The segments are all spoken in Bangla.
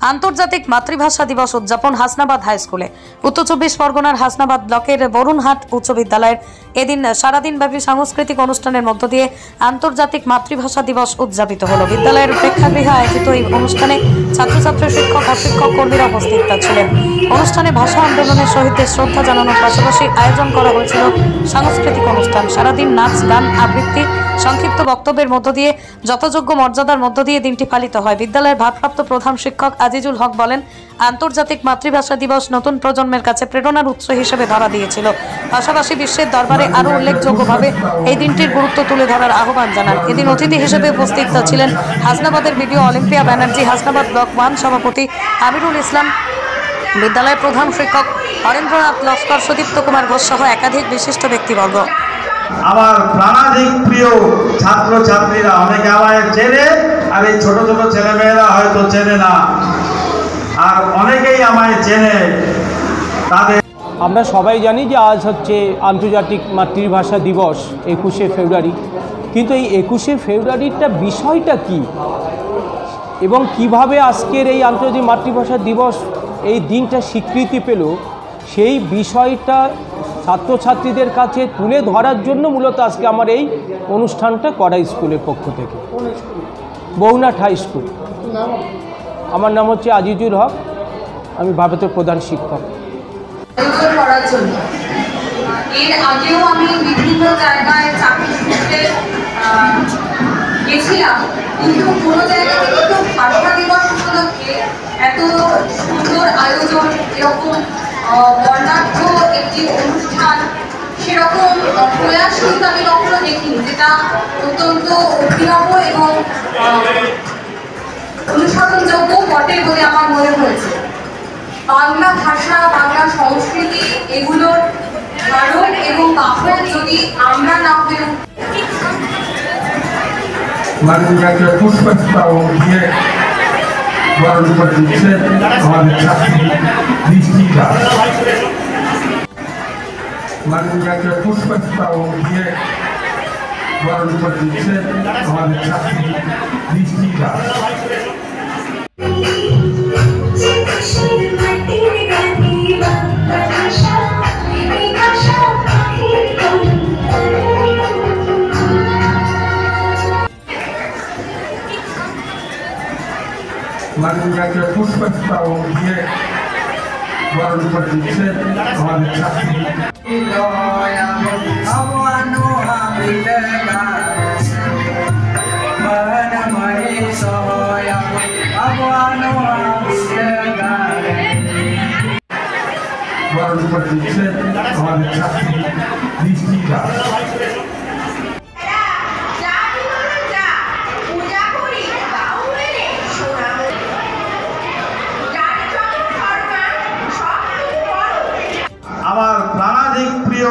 আন্তর্জাতিক মাতৃভাষা দিবস উদযাপন হাসনাবাদ হাই স্কুলে। উত্তর চব্বিশ পরগনার হাসনাবাদ ব্লকের বরুণহাট উচ্চ বিদ্যালয়ের এদিন সারাদিন ব্যাপী সাংস্কৃতিক অনুষ্ঠানের মধ্য দিয়ে আন্তর্জাতিক মাতৃভাষা দিবস উদযাপিত হলো। বিদ্যালয়ের প্রেক্ষাগৃহে আয়োজিত এই অনুষ্ঠানে ছাত্রছাত্রী, শিক্ষক, অশিক্ষক কর্মীরা উপস্থিত ছিলেন। অনুষ্ঠানে ভাষা আন্দোলনের শহীদদের শ্রদ্ধা জানানোর পাশাপাশি আয়োজন করা হয়েছিল সাংস্কৃতিক অনুষ্ঠান। সারাদিন নাচ, গান, আবৃত্তি, সংক্ষিপ্ত বক্তব্যের মধ্য দিয়ে যথাযোগ্য মর্যাদার মধ্য দিয়ে দিনটি পালিত হয়। বিদ্যালয়ের ভারপ্রাপ্ত প্রধান শিক্ষক আজিজুল হক বলেন, আন্তর্জাতিক মাতৃভাষা দিবস নতুন প্রজন্মের কাছে প্রেরণার উৎস হিসেবে ধরা দিয়েছিল। পাশাপাশি বিশ্বের দরবারে আরও উল্লেখযোগ্যভাবে এই দিনটির গুরুত্ব তুলে ধরার আহ্বান জানান। এদিন অতিথি হিসেবে উপস্থিত ছিলেন হাসনাবাদের BDO Olympia Banerjee, Hasnabad block 1 সভাপতি আমিরুল ইসলাম, বিদ্যালয়ের প্রধান শিক্ষক হরেন্দ্রনাথ লস্কর, সুদীপ্ত কুমার ঘোষ সহ একাধিক বিশিষ্ট ব্যক্তিবর্গ। আমার প্রাণাধিক প্রিয় ছাত্র ছাত্রীরা অনেকে আমায় চেনে, আর এই ছোট ছোট ছেলেমেয়েরা হয়তো চেনে না, আর অনেকেই আমায় চেনে। তাদের আমরা সবাই জানি যে আজ হচ্ছে আন্তর্জাতিক মাতৃভাষা দিবস 21শে ফেব্রুয়ারি, কিন্তু এই 21শে ফেব্রুয়ারিটা বিষয়টা কি এবং কিভাবে আজকের এই আন্তর্জাতিক মাতৃভাষা দিবস এই দিনটা স্বীকৃতি পেল, সেই বিষয়টা ছাত্রছাত্রীদের কাছে তুলে ধরার জন্য মূলত আজকে আমার এই অনুষ্ঠানটা করা স্কুলের পক্ষ থেকে। Barunhat high school. আমার নাম হচ্ছে আজিজুল হক, আমি ভারপ্রাপ্ত প্রধান শিক্ষক। এর আগেও আমি বিভিন্ন জায়গায় চাকরি সূত্রে গেছিলাম, কিন্তু কোনো জায়গা থেকে তো ভাষা দিবস উপলক্ষে এত সুন্দর আয়োজন, এরকম বর্ণাঢ্য একটি অনুষ্ঠান, সেরকম প্রয়াস কিন্তু আমি কখনো দেখিনি, যেটা অত্যন্ত অভিনব এবং অনুসরণযোগ্য বটে বলে আমার মনে হয়েছে। বাংলা ভাষা, বাংলা সংস্কৃতি, এগুলোর ধারণ এবং বাহন যদি আমরা না পেয়ে মাননীয়কে পুষ্পস্তবক দিয়ে বরণ করে দিচ্ছেন আমাদের ছাত্রী বৃষ্টি দাস। মাননীয়কে পুষ্পস্তবক দিয়ে বরণ করে দিচ্ছেন আমাদের ছাত্রী বৃষ্টি দাস। মাননীয়কে পুষ্পস্তবক দিয়ে বরণ করে দিচ্ছেন আমাদের ছাত্রী। বরণ করে দিচ্ছেন আমাদের ছাত্রী বৃষ্টি দাস। আমার প্রাণাধিক প্রিয়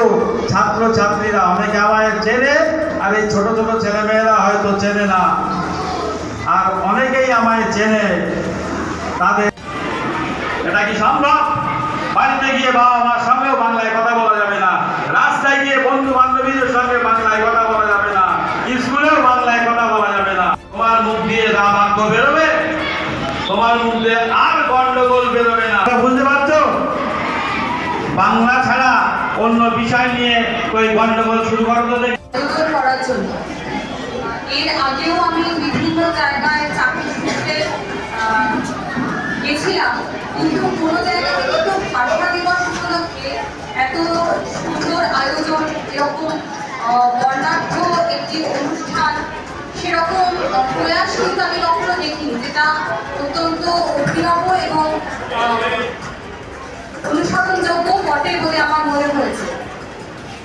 ছাত্র ছাত্রীরা অনেকে আমায় চেনে, আর এই ছোট ছোট ছেলেমেয়েরা হয়তো চেনে না, আর অনেকেই আমায় চেনে। তাদের এটা কি সম্ভব? বাড়িতে গিয়ে বাবা মার সঙ্গেও বাংলায় কথা বলা যাবে না, রাস্তায় গিয়ে বন্ধু বান্ধবীদের সঙ্গে বাংলায় কথা বলা যাবে না, স্কুলেও বাংলায় কথা বলা যাবে না। তোমার মুখ দিয়ে যা বাক্য বেরোবে, তোমার মুখ দিয়ে আর গন্ডগোল বেরোবে না। বুঝতে পারছো? বাংলা ছাড়া অন্য বিষয় নিয়ে ওই গন্ডগোল শুরু করার জন্য এর আগেও আমি বিভিন্ন জায়গায় চাকরি সূত্রে গেছিলাম, কিন্তু কোনো জায়গা থেকে তো ভাষা দিবস উপলক্ষে এত সুন্দর আয়োজন, এরকম বর্ণাঢ্য একটি অনুষ্ঠান, সেরকম প্রয়াস কিন্তু আমি কখনো দেখিনি, যেটা অত্যন্ত অভিনব এবং অনুসরণযোগ্য বটে বলে আমার মনে হয়েছে।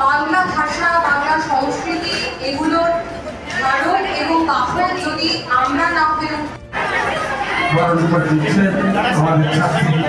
বাংলা ভাষা, বাংলা সংস্কৃতি, এগুলোর ধারণ এবং বাহন যদি আমরা না পেয়ে বরণ করে দিচ্ছেন আমাদের ছাত্রী।